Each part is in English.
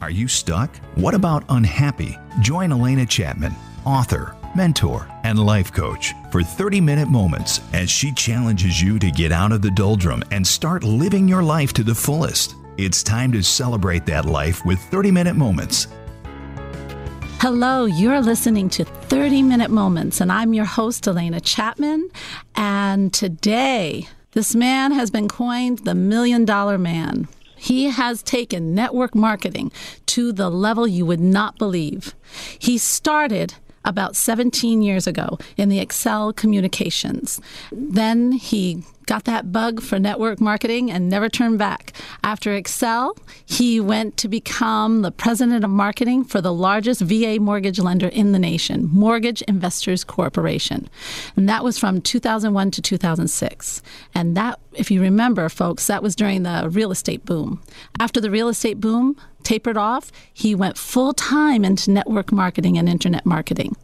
Are you stuck? What about unhappy? Join Alena Chapman, author, mentor, and life coach for 30-minute moments as she challenges you to get out of the doldrum and start living your life to the fullest. It's time to celebrate that life with 30-minute moments. Hello, you're listening to 30-Minute Moments, and I'm your host, Alena Chapman. And today, this man has been coined the $1 Million Man. He has taken network marketing to the level you would not believe. He started about 17 years ago in the Excel communications. Then he got that bug for network marketing and never turned back. After Excel, he went to become the president of marketing for the largest VA mortgage lender in the nation, Mortgage Investors Corporation. And that was from 2001 to 2006. And that, if you remember, folks, that was during the real estate boom. After the real estate boom tapered off, he went full-time into network marketing and internet marketing.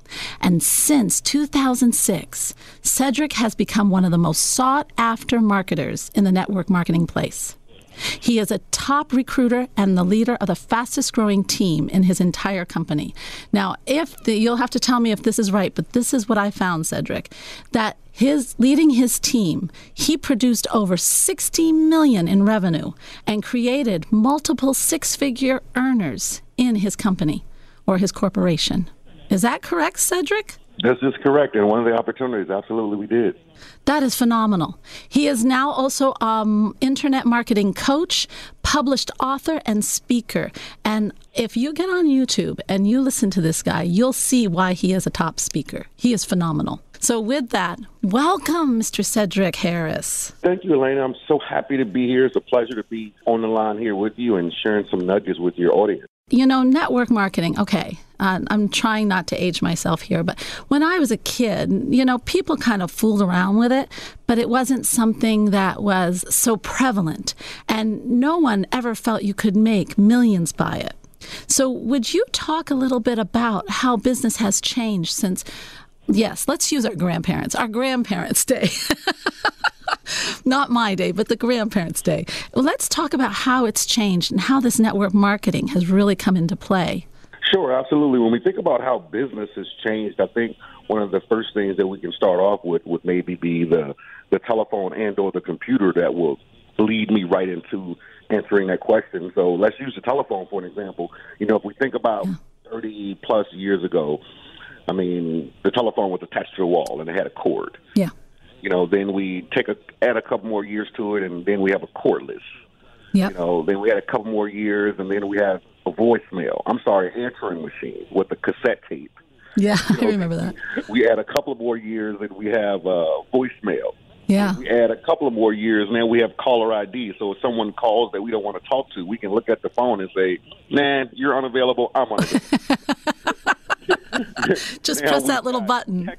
And since 2006, Cedric has become one of the most sought-after marketers in the network marketing place. He is a top recruiter and the leader of the fastest-growing team in his entire company. Now, you'll have to tell me if this is right, but this is what I found, Cedric, that leading his team, he produced over $60 million in revenue and created multiple six-figure earners in his company or his corporation. Is that correct, Cedric? This is correct. And one of the opportunities, absolutely, we did. That is phenomenal. He is now also internet marketing coach, published author, and speaker. And if you get on YouTube and you listen to this guy, you'll see why he is a top speaker. He is phenomenal. So with that, welcome, Mr. Cedric Harris. Thank you, Elena. I'm so happy to be here. It's a pleasure to be on the line here with you and sharing some nuggets with your audience. You know, network marketing, okay, I'm trying not to age myself here, but when I was a kid, you know, people kind of fooled around with it, but it wasn't something that was so prevalent, and no one ever felt you could make millions by it. So would you talk a little bit about how business has changed since, yes, let's use our grandparents' day. Not my day, but the grandparents' day. Well, let's talk about how it's changed and how this network marketing has really come into play. Sure, absolutely. When we think about how business has changed, I think one of the first things that we can start off with would maybe be the telephone and or the computer that will lead me right into answering that question. So let's use the telephone for an example. You know, if we think about 30 plus years ago, I mean, the telephone was attached to the wall and it had a cord. Yeah. You know, then we add a couple more years to it, and then we have a cordless. Yep. You know, then we add a couple more years, and then we have a answering machine with a cassette tape. Yeah, you know, I remember that. We add a couple of more years, and we have voicemail. Yeah. We add a couple of more years, and then we have caller ID. So if someone calls that we don't want to talk to, we can look at the phone and say, "Man, you're unavailable. I'm unavailable." Just press that little button.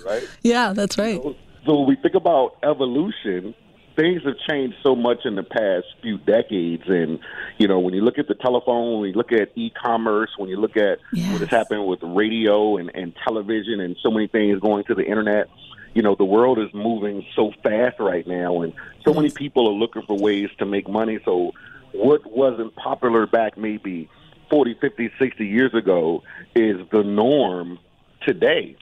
Right? Yeah, that's right. So when we think about evolution, things have changed so much in the past few decades. And, you know, when you look at the telephone, when you look at e-commerce, when you look at what has happened with radio and television and so many things going to the internet, you know, the world is moving so fast right now. And so many people are looking for ways to make money. So what wasn't popular back maybe 40, 50, 60 years ago is the norm today.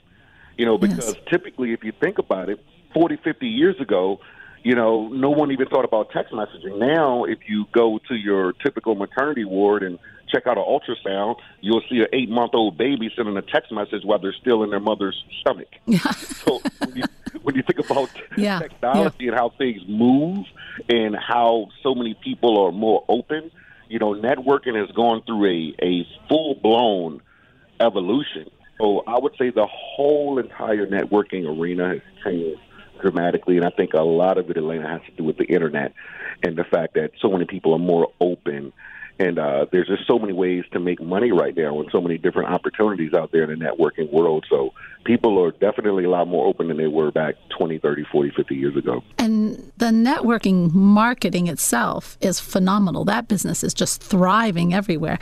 You know, because typically if you think about it, 40, 50 years ago, you know, no one even thought about text messaging. Now, if you go to your typical maternity ward and check out an ultrasound, you'll see an 8-month-old baby sending a text message while they're still in their mother's stomach. Yeah. So when you think about technology and how things move and how so many people are more open, you know, networking has gone through a full-blown evolution. So I would say the whole entire networking arena has changed dramatically, and I think a lot of it, Elena, has to do with the internet and the fact that so many people are more open. And there's just so many ways to make money right now and so many different opportunities out there in the networking world. So people are definitely a lot more open than they were back 20, 30, 40, 50 years ago. And the networking marketing itself is phenomenal. That business is just thriving everywhere.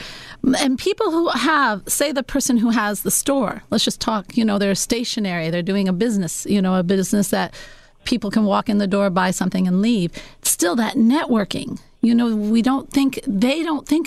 And people who have, say the person who has the store, let's just talk, you know, they're stationary, they're doing a business, you know, a business that people can walk in the door, buy something and leave. Still that networking You know, they don't think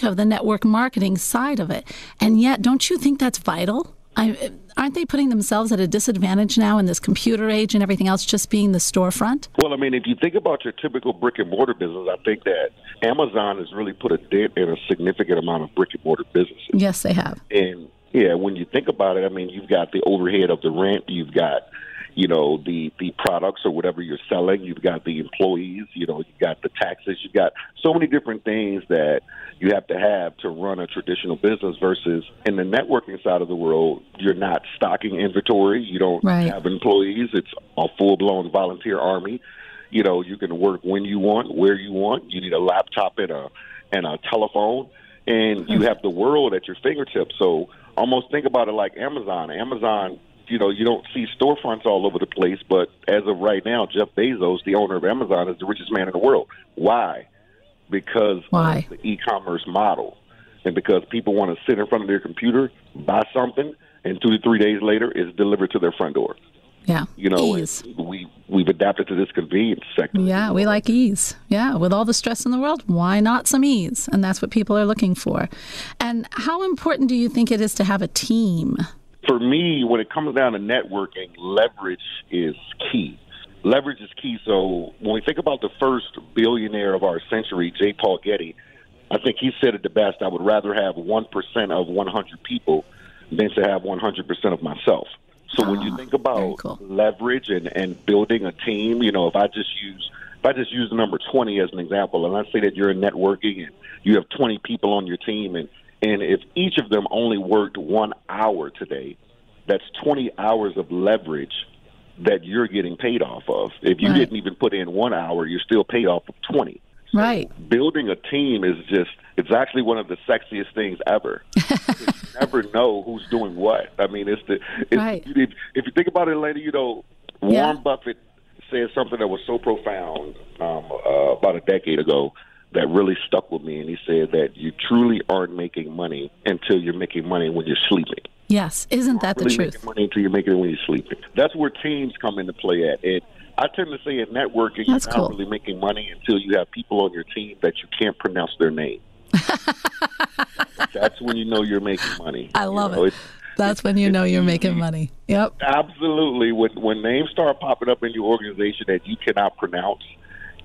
of the network marketing side of it. And yet, don't you think that's vital? Aren't they putting themselves at a disadvantage now in this computer age and everything else, just being the storefront? Well, I mean, if you think about your typical brick and mortar business, I think that Amazon has really put a dent in a significant amount of brick and mortar businesses. Yes, they have. And yeah, when you think about it, I mean, you've got the overhead of the rent, you've got, you know, the products or whatever you're selling, you've got the employees, you know, you've got the taxes, you've got so many different things that you have to run a traditional business versus in the networking side of the world, you're not stocking inventory, you don't have employees, it's a full-blown volunteer army. You know, you can work when you want, where you want, you need a laptop and a telephone, and you have the world at your fingertips. So almost think about it like Amazon. Amazon, you know, you don't see storefronts all over the place, but as of right now, Jeff Bezos, the owner of Amazon, is the richest man in the world. Why? Because of the e-commerce model, and because people want to sit in front of their computer, buy something, and 2 to 3 days later, it's delivered to their front door. Yeah, you know, ease. We've adapted to this convenience sector. Yeah, we like ease. Yeah, with all the stress in the world, why not some ease? And that's what people are looking for. And how important do you think it is to have a team? For me, when it comes down to networking, leverage is key. Leverage is key. So when we think about the first billionaire of our century, J. Paul Getty, I think he said it the best: I would rather have 1% of 100 people than to have 100% of myself. So when you think about leverage and building a team, you know, if I just use the number 20 as an example, and let's say that you're in networking and you have 20 people on your team, and if each of them only worked 1 hour today, that's 20 hours of leverage that you're getting paid off of. If you didn't even put in 1 hour, you're still paid off of 20. So building a team is it's actually one of the sexiest things ever. You never know who's doing what. I mean, if you think about it, Alena, you know, Warren Buffett said something that was so profound about a decade ago that really stuck with me, and he said that you truly aren't making money until you're making money when you're sleeping. Yes, isn't that the truth? Making money until you're making it when you're sleeping. That's where teams come into play at. And I tend to say in networking, you're not really making money until you have people on your team that you can't pronounce their name. That's when you know you're making money. I love it. That's when you know you're making money. Yep. Absolutely. When names start popping up in your organization that you cannot pronounce,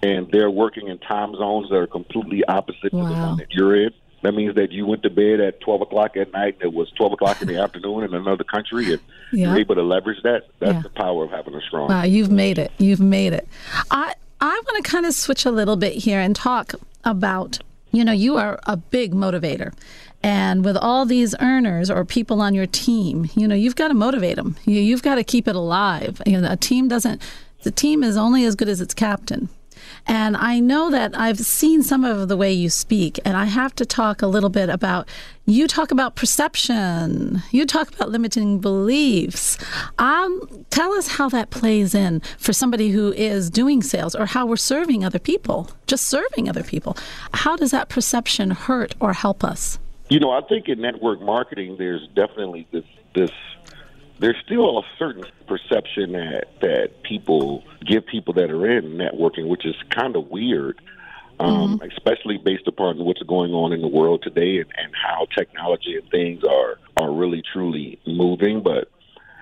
and they're working in time zones that are completely opposite to the one that you're in, that means that you went to bed at 12 o'clock at night. It was 12 o'clock in the afternoon in another country, and you're able to leverage that. That's the power of having a strong team. You've made it. You've made it. I want to kind of switch a little bit here and talk about, you know, you are a big motivator. And with all these earners or people on your team, you know, you've got to motivate them. You've got to keep it alive. You know, the team is only as good as its captain. And I know that I've seen some of the way you speak, and I have to talk a little bit about, you talk about perception, you talk about limiting beliefs. Tell us how that plays in for somebody who is doing sales, or how we're serving other people, just serving other people. How does that perception hurt or help us? You know, I think in network marketing, there's definitely there's still a certain perception that people give people that are in networking, which is kind of weird, especially based upon what's going on in the world today and how technology and things are really, truly moving. But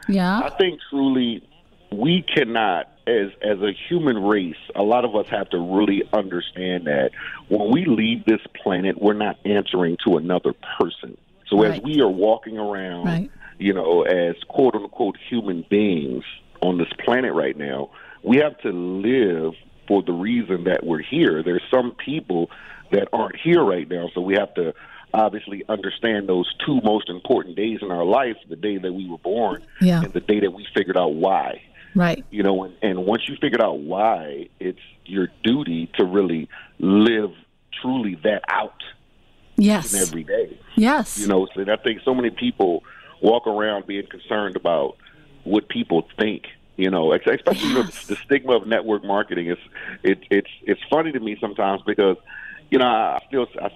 I think truly we cannot, as a human race, a lot of us have to really understand that when we leave this planet, we're not answering to another person. So as we are walking around, you know, as quote-unquote human beings on this planet right now, we have to live for the reason that we're here. There's some people that aren't here right now, so we have to obviously understand those two most important days in our life, the day that we were born and the day that we figured out why. Right. You know, and once you figured out why, it's your duty to really live truly that out every day. Yes. You know, so I think so many people walk around being concerned about what people think, you know, especially you know, the stigma of network marketing. It's funny to me sometimes because, you know, I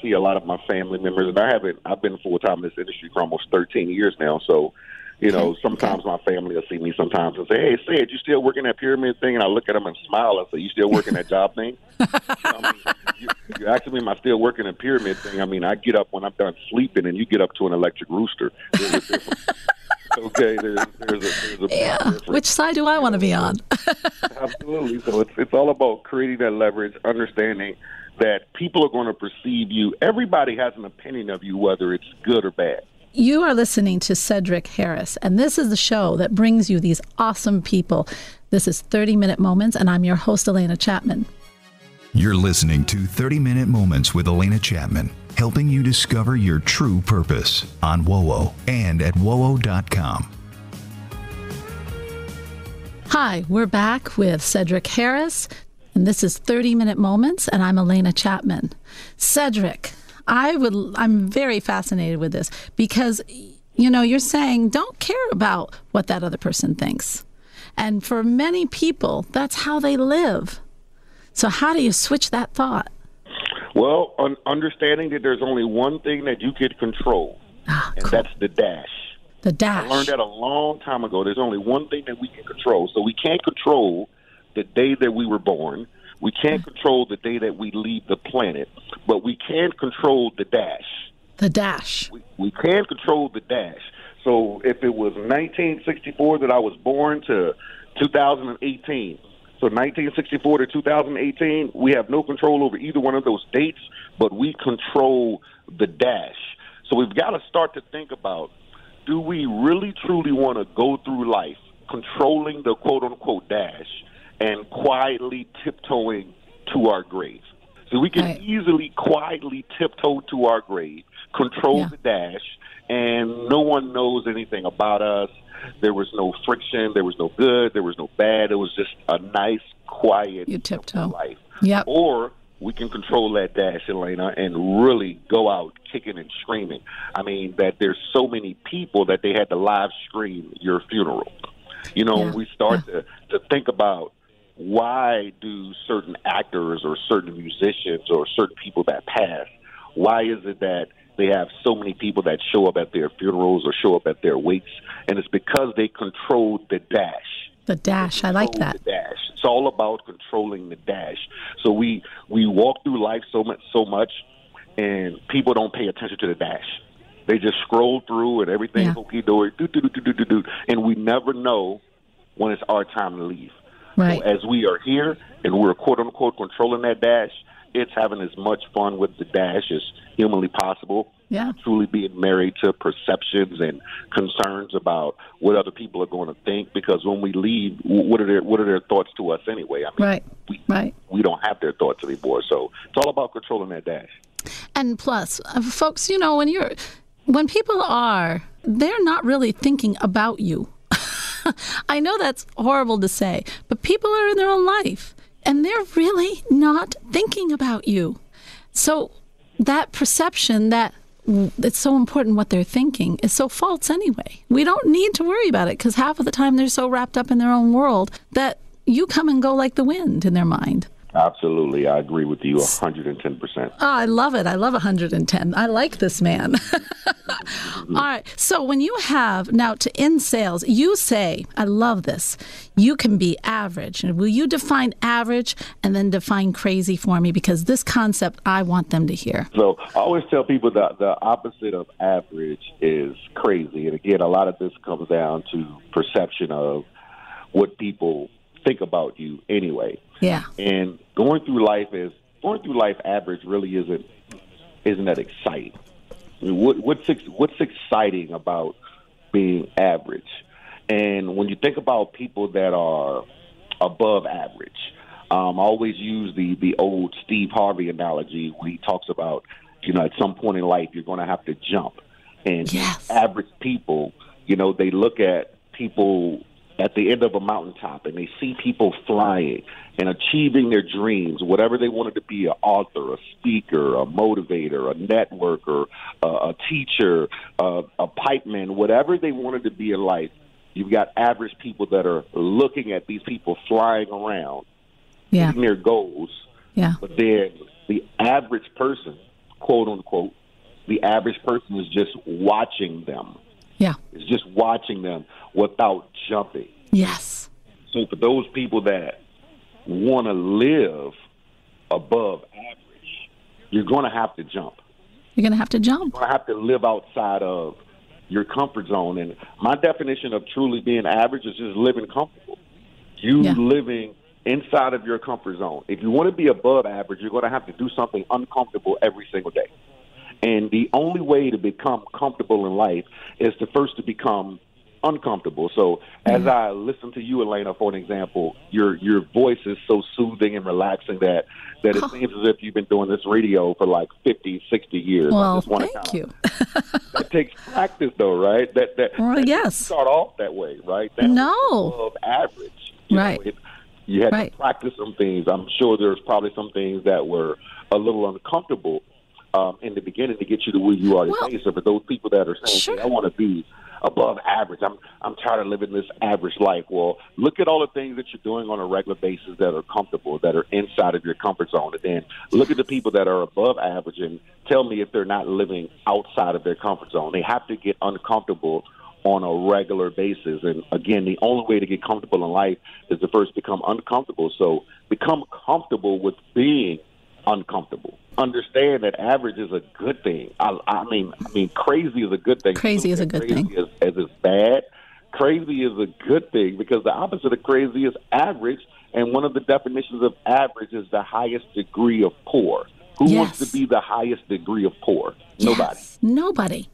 see a lot of my family members, and I've been full time in this industry for almost 13 years now. So, You know, sometimes my family will see me sometimes and say, "Hey, Sid, you still working that pyramid thing?" And I look at them and smile and say, "You still working that job thing?" You asking me, am I still working a pyramid thing? I mean, I get up when I'm done sleeping, and you get up to an electric rooster. There's a difference. Okay, there's a difference. Which side do I want to be on? Absolutely. So it's all about creating that leverage, understanding that people are going to perceive you. Everybody has an opinion of you, whether it's good or bad. You are listening to Cedric Harris, and this is the show that brings you these awesome people. This is 30-Minute Moments, and I'm your host, Alena Chapman. You're listening to 30-Minute Moments with Alena Chapman, helping you discover your true purpose on WOWO and at WOWO.com. Hi, we're back with Cedric Harris, and this is 30-Minute Moments, and I'm Alena Chapman. Cedric, I'm very fascinated with this because, you know, you're saying don't care about what that other person thinks. And for many people, that's how they live. So how do you switch that thought? Well, understanding that there's only one thing that you can control, and that's the dash. The dash. I learned that a long time ago. There's only one thing that we can control. So we can't control the day that we were born. We can't control the day that we leave the planet, but we can control the dash. The dash. We can control the dash. So if it was 1964 that I was born to 2018, so 1964 to 2018, we have no control over either one of those dates, but we control the dash. So we've got to start to think about, do we really, truly want to go through life controlling the quote-unquote dash and quietly tiptoeing to our grave? So we can easily quietly tiptoe to our grave, control the dash, and no one knows anything about us. There was no friction. There was no good. There was no bad. It was just a nice, quiet life. Yep. Or we can control that dash, Alena, and really go out kicking and screaming. I mean, that there's so many people that they had to live stream your funeral. You know, we start to think about, why do certain actors or certain musicians or certain people that pass, why is it that they have so many people that show up at their funerals or show up at their wakes? And it's because they controlled the dash. The dash, I like that. The dash. It's all about controlling the dash. So we walk through life so much, and people don't pay attention to the dash. They just scroll through and everything's okay-dory, and we never know when it's our time to leave. Right. So as we are here and we're quote-unquote controlling that dash, it's having as much fun with the dash as humanly possible. Yeah. Truly being married to perceptions and concerns about what other people are going to think. Because when we leave, what are their thoughts to us anyway? I mean, we don't have their thoughts anymore. So it's all about controlling that dash. And plus, folks, you know, when people they're not really thinking about you. I know that's horrible to say, but people are in their own life, and they're really not thinking about you. So that perception that it's so important what they're thinking is so false anyway. We don't need to worry about it because half of the time they're so wrapped up in their own world that you come and go like the wind in their mind. Absolutely. I agree with you 110%. Oh, I love it. I love 110. I like this man. All right. So when you have, now in sales, you say, I love this, you can be average. And will you define average and then define crazy for me? Because this concept, I want them to hear. So I always tell people that the opposite of average is crazy. And again, a lot of this comes down to perception of what people think about you anyway. Yeah. And going through life average really isn't that exciting. I mean, what's exciting about being average? And when you think about people that are above average, I always use the old Steve Harvey analogy when he talks about, you know, at some point in life you're going to have to jump. And average people, you know, they look at people at the end of a mountaintop, and they see people flying and achieving their dreams, whatever they wanted to be, an author, a speaker, a motivator, a networker, a teacher, a pipeman, whatever they wanted to be in life. You've got average people that are looking at these people flying around, hitting their goals. Yeah. But then the average person, quote unquote, the average person is just watching them. Yeah. Is just watching them without jumping. Yes. So for those people that want to live above average, you're going to have to jump. You're going to have to jump. You're going to have to live outside of your comfort zone. And my definition of truly being average is just living comfortable. Living inside of your comfort zone. If you want to be above average, you're going to have to do something uncomfortable every single day. And the only way to become comfortable in life is to become uncomfortable. So as I listen to you, Alena, for an example, your voice is so soothing and relaxing that it seems as if you've been doing this radio for like 50, 60 years. Well, thank you. That takes practice, though, right? That yes. Start off that way, right? That's above average. Right. You had to practice some things. I'm sure there's probably some things that were a little uncomfortable in the beginning to get you to where you are today. So for those people that are saying, hey, I want to be above average, I'm tired of living this average life. Well, look at all the things that you're doing on a regular basis that are comfortable, that are inside of your comfort zone. And then look at the people that are above average and tell me if they're not living outside of their comfort zone. They have to get uncomfortable on a regular basis. And again, the only way to get comfortable in life is to first become uncomfortable. So become comfortable with being uncomfortable. Understand that average is a good thing. I mean, crazy is a good thing. Crazy is a good thing. As it's bad, crazy is a good thing because the opposite of crazy is average. And one of the definitions of average is the highest degree of poor. Who wants to be the highest degree of poor? Nobody. Yes, nobody.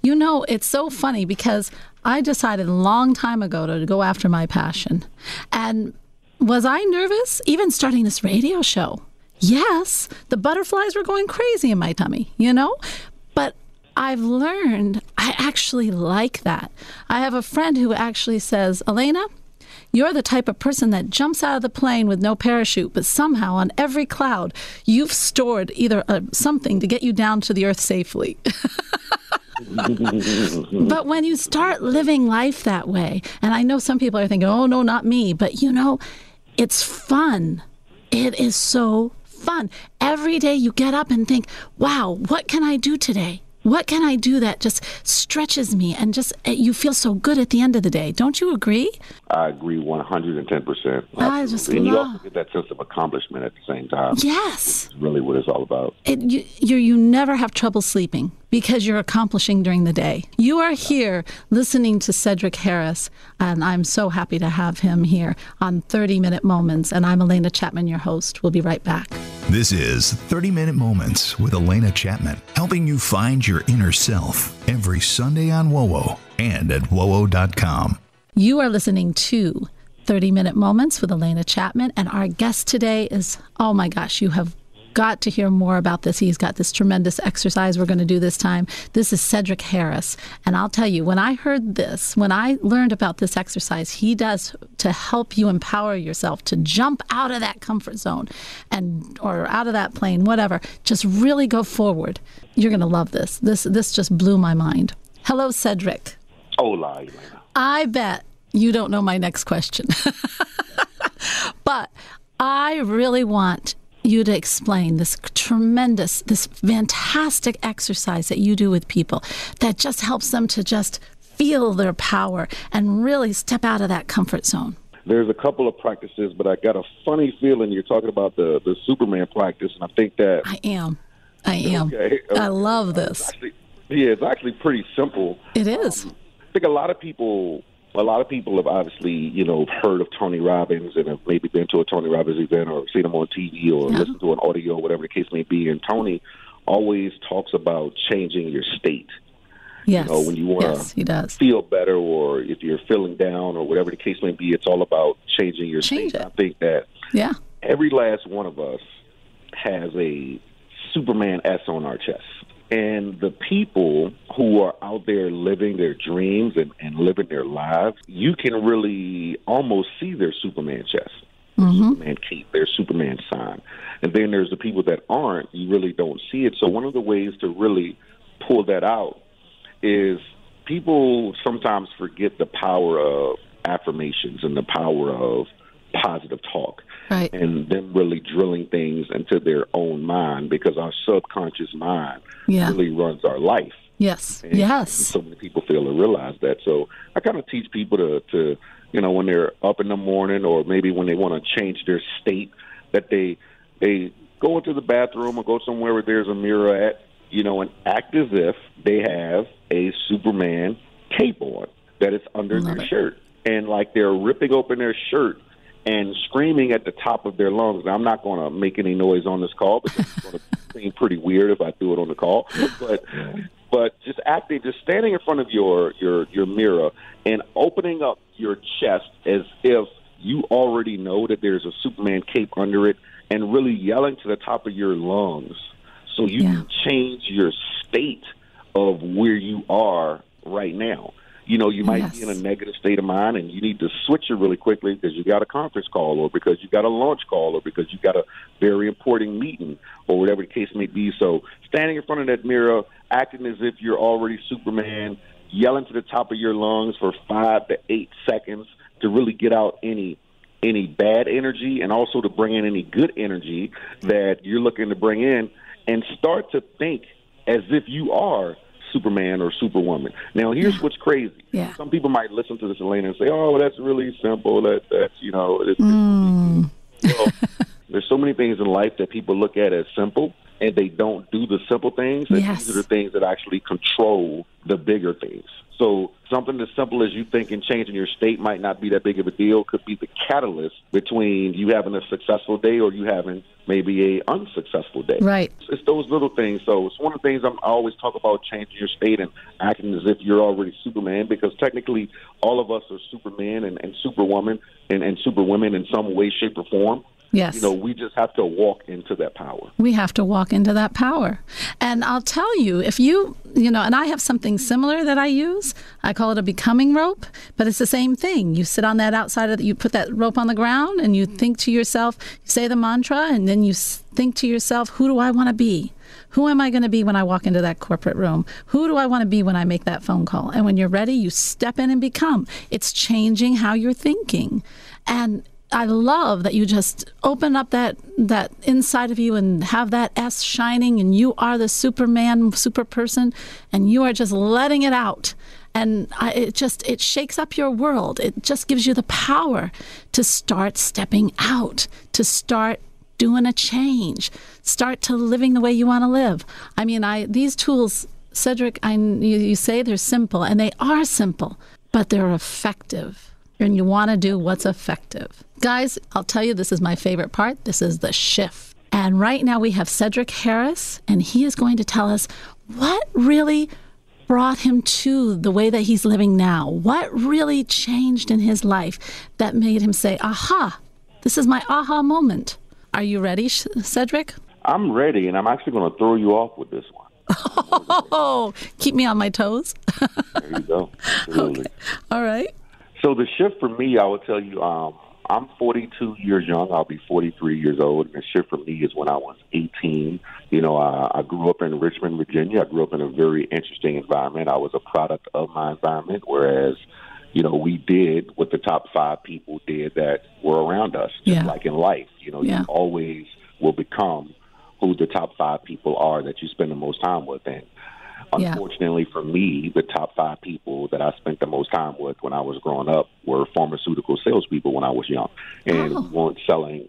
You know, it's so funny because I decided a long time ago to go after my passion. And was I nervous even starting this radio show? Yes, the butterflies were going crazy in my tummy, you know? But I've learned I actually like that. I have a friend who actually says, Alena, you're the type of person that jumps out of the plane with no parachute, but somehow on every cloud, you've stored either something to get you down to the earth safely. But when you start living life that way, and I know some people are thinking, oh, no, not me, but you know, it's fun. It is so fun. Every day you get up and think, wow, what can I do today? What can I do that just stretches me and just you feel so good at the end of the day? Don't you agree? I agree 110%. I just and you also get that sense of accomplishment at the same time. Yes. That's really what it's all about. You never have trouble sleeping because you're accomplishing during the day. You are here listening to Cedric Harris, and I'm so happy to have him here on 30-Minute Moments, and I'm Alena Chapman, your host. We'll be right back. This is 30-Minute Moments with Alena Chapman, helping you find your inner self every Sunday on WOWO and at WOWO.com. You are listening to 30-Minute Moments with Alena Chapman, and our guest today is, oh my gosh, you have got to hear more about this. He's got this tremendous exercise we're going to do this time. This is Cedric Harris, and I'll tell you, when I heard this, when I learned about this exercise he does to help you empower yourself to jump out of that comfort zone or out of that plane, whatever, just really go forward. You're going to love this. This just blew my mind. Hello, Cedric. Hola, Alena. I bet you don't know my next question. But I really want you to explain this fantastic exercise that you do with people that just helps them to just feel their power and really step out of that comfort zone. There's a couple of practices, but I got a funny feeling you're talking about the Superman practice, and I think that... I am. Okay. I love this. It's actually pretty simple. It is. I think a lot of people have obviously, heard of Tony Robbins and have maybe been to a Tony Robbins event or seen him on TV or listened to an audio, whatever the case may be. And Tony always talks about changing your state. Yes. When you want to feel better or if you're feeling down or whatever the case may be, it's all about changing your state. I think that every last one of us has a Superman S on our chest. And the people who are out there living their dreams and living their lives, you can really almost see their Superman chest, their Superman cape, their Superman sign. And then there's the people that aren't, you really don't see it. So one of the ways to really pull that out is people sometimes forget the power of affirmations and the power of positive talk. Right. And them really drilling things into their own mind because our subconscious mind really runs our life. Yes. And Yes. so many people fail to realize that. So I kind of teach people to when they're up in the morning, or maybe when they want to change their state, that they go into the bathroom or go somewhere where there's a mirror at, and act as if they have a Superman cape on that is under their shirt. And like they're ripping open their shirt and screaming at the top of their lungs. Now, I'm not going to make any noise on this call because it's going to seem pretty weird if I do it on the call. But just standing in front of your mirror and opening up your chest as if you already know that there's a Superman cape under it, and really yelling to the top of your lungs so you can change your state of where you are right now. You might be in a negative state of mind, and you need to switch it really quickly because you got a conference call, or because you got a launch call, or because you got a very important meeting, or whatever the case may be. So standing in front of that mirror, acting as if you're already Superman, yelling to the top of your lungs for 5 to 8 seconds to really get out any bad energy, and also to bring in any good energy that you're looking to bring in, and start to think as if you are Superman or Superwoman. Now, here's what's crazy. Yeah. Some people might listen to this, Alena, and say, "Oh, that's really simple. That's Well, there's so many things in life that people look at as simple, and they don't do the simple things. And these are the things that actually control the bigger things. So something as simple as you thinking changing your state might not be that big of a deal. Could be the catalyst between you having a successful day or you having maybe a unsuccessful day. Right. It's those little things. So it's one of the things I always talk about, changing your state and acting as if you're already Superman, because technically all of us are Superman and Superwoman and Superwomen in some way, shape, or form. Yes. We just have to walk into that power. We have to walk into that power. And I'll tell you, if and I have something similar that I use. I call it a becoming rope, but it's the same thing. You sit on that outside you put that rope on the ground, and you think to yourself, you say the mantra, and then you think to yourself, who do I want to be? Who am I going to be when I walk into that corporate room? Who do I want to be when I make that phone call? And when you're ready, you step in and become. It's changing how you're thinking. And I love that you just open up that inside of you and have that S shining, and you are the Superman, super person, and you are just letting it out. And it shakes up your world. It just gives you the power to start stepping out, to start doing a change, start to living the way you want to live. I mean, these tools, Cedric, you say they're simple, and they are simple, but they're effective. And you want to do what's effective. Guys, I'll tell you, this is my favorite part. This is the shift. And right now we have Cedric Harris, and he is going to tell us what really brought him to the way that he's living now. What really changed in his life that made him say, aha, this is my aha moment. Are you ready, Cedric? I'm ready, and I'm actually going to throw you off with this one. Oh, keep me on my toes. There you go. Absolutely. Okay. All right. So the shift for me, I will tell you, I'm 42 years young. I'll be 43 years old. And the shift for me is when I was 18. I grew up in Richmond, Virginia. I grew up in a very interesting environment. I was a product of my environment, whereas, we did what the top 5 people did that were around us, just like in life. You always will become who the top 5 people are that you spend the most time with. And unfortunately for me, the top 5 people that I spent the most time with when I was growing up were pharmaceutical salespeople when I was young. And we weren't selling,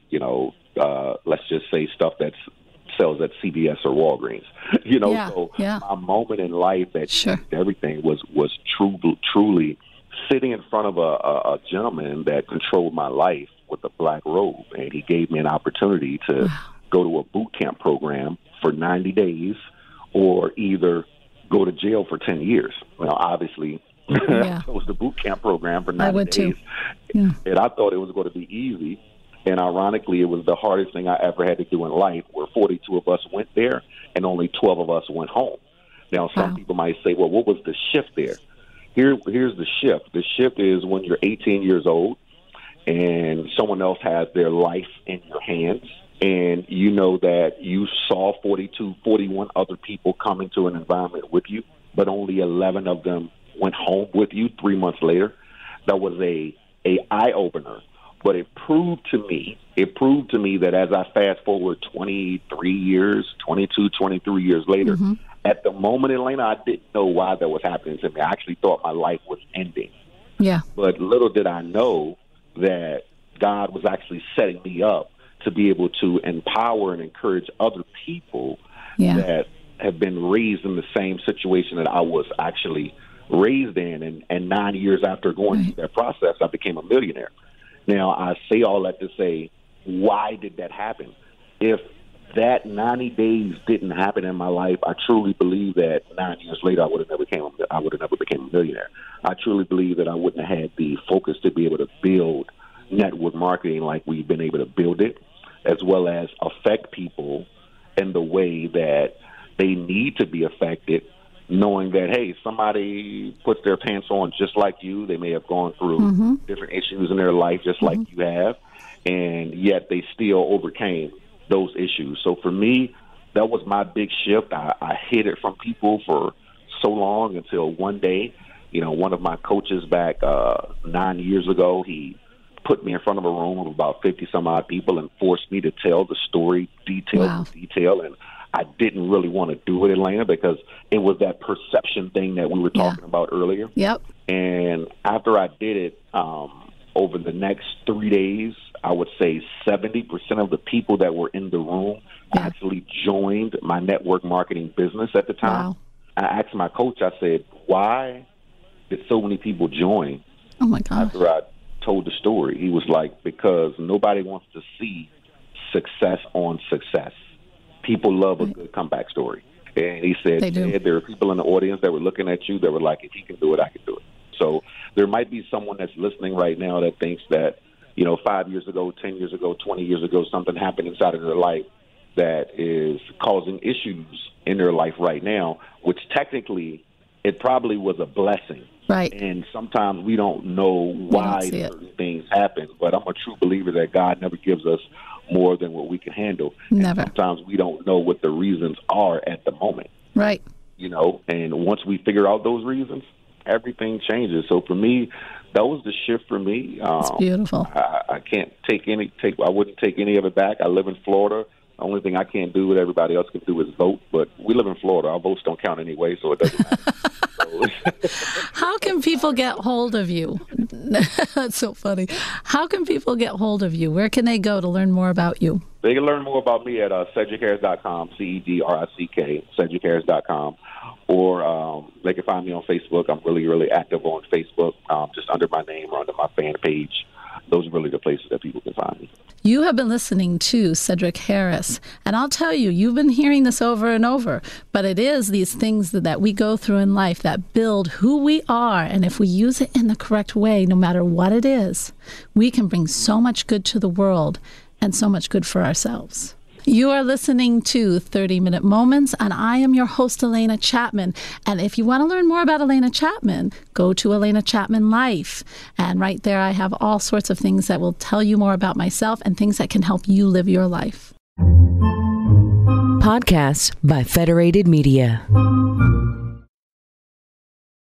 let's just say stuff that sells at CVS or Walgreens. My moment in life that changed everything was truly sitting in front of a gentleman that controlled my life with a black robe. And he gave me an opportunity to go to a boot camp program for 90 days or either go to jail for 10 years. Well, obviously, I chose the boot camp program for 90 days. Yeah. And I thought it was going to be easy. And ironically, it was the hardest thing I ever had to do in life, where 42 of us went there and only 12 of us went home. Now, some people might say, well, what was the shift there? Here's the shift. The shift is when you're 18 years old and someone else has their life in your hands, and you know that you saw 41 other people come into an environment with you, but only 11 of them went home with you 3 months later. That was a eye-opener. But it proved to me that as I fast forward 23 years later, At the moment, Alena, I didn't know why that was happening to me. I actually thought my life was ending. Yeah. But little did I know that God was actually setting me up to be able to empower and encourage other people that have been raised in the same situation that I was actually raised in. And 9 years after going through that process, I became a millionaire. Now, I say all that to say, why did that happen? If that 90 days didn't happen in my life, I truly believe that 9 years later I would have never became a millionaire. I truly believe that I wouldn't have had the focus to be able to build network marketing like we've been able to build it, as well as affect people in the way that they need to be affected, knowing that, hey, somebody puts their pants on just like you. They may have gone through different issues in their life just like you have, and yet they still overcame those issues. So for me, that was my big shift. I hid it from people for so long until one day, one of my coaches back 9 years ago, he put me in front of a room of about 50 some odd people and forced me to tell the story detail to detail. And I didn't really want to do it, Alena, because it was that perception thing that we were talking about earlier. Yep. And after I did it, over the next 3 days, I would say 70% of the people that were in the room actually joined my network marketing business at the time. Wow. I asked my coach, I said, why did so many people join? Oh, my gosh. After I told the story, he was like, because nobody wants to see success on success. People love a good comeback story. And he said, there are people in the audience that were looking at you that were like, if he can do it, I can do it. So there might be someone that's listening right now that thinks that, 5 years ago, 10 years ago, 20 years ago, something happened inside of their life that is causing issues in their life right now, which technically it probably was a blessing. Right. And sometimes we don't know why certain things happen, but I'm a true believer that God never gives us more than what we can handle. Never. And sometimes we don't know what the reasons are at the moment. Right. And once we figure out those reasons, everything changes. So for me, that was the shift for me. It's beautiful. I can't I wouldn't take any of it back. I live in Florida. The only thing I can't do what everybody else can do is vote, but we live in Florida. Our votes don't count anyway, so it doesn't matter. How can people get hold of you? That's so funny. How can people get hold of you? Where can they go to learn more about you? They can learn more about me at CedricHarris.com, CEDRICK, CedricHarris.com. Or they can find me on Facebook. I'm really, really active on Facebook, just under my name or under my fan page. Those are really the places that people can find me. You have been listening to Cedric Harris, and I'll tell you, you've been hearing this over and over, but it is these things that we go through in life that build who we are, and if we use it in the correct way, no matter what it is, we can bring so much good to the world and so much good for ourselves. You are listening to 30-Minute Moments, and I am your host, Alena Chapman. And if you want to learn more about Alena Chapman, go to Alena Chapman Life. And right there, I have all sorts of things that will tell you more about myself and things that can help you live your life. Podcasts by Federated Media.